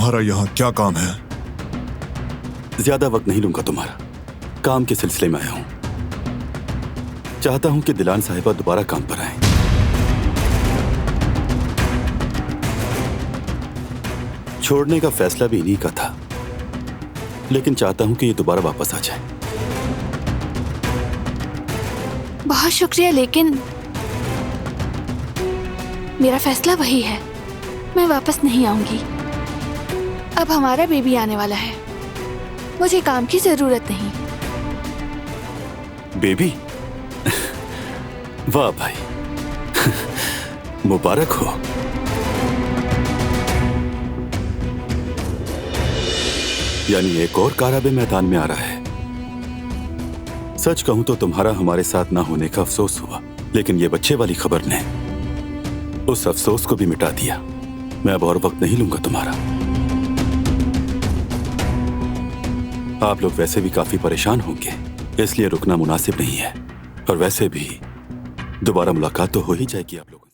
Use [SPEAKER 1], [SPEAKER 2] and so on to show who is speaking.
[SPEAKER 1] तुम्हारा यहाँ क्या काम है?
[SPEAKER 2] ज्यादा वक्त नहीं लूंगा तुम्हारा। काम के सिलसिले में आया हूं। चाहता हूं कि दिलान साहिबा दोबारा काम पर आए। छोड़ने का फैसला भी इन्हीं का था, लेकिन चाहता हूं कि ये दोबारा वापस आ जाए।
[SPEAKER 3] बहुत शुक्रिया, लेकिन मेरा फैसला वही है। मैं वापस नहीं आऊंगी। अब हमारा बेबी आने वाला है। मुझे काम की जरूरत नहीं।
[SPEAKER 2] बेबी? वाह भाई, मुबारक हो। यानी एक और काराबे मैदान में आ रहा है। सच कहूं तो तुम्हारा हमारे साथ ना होने का अफसोस हुआ, लेकिन ये बच्चे वाली खबर ने उस अफसोस को भी मिटा दिया। मैं अब और वक्त नहीं लूंगा तुम्हारा। आप लोग वैसे भी काफी परेशान होंगे, इसलिए रुकना मुनासिब नहीं है। और वैसे भी दोबारा मुलाकात तो हो ही जाएगी आप लोगों।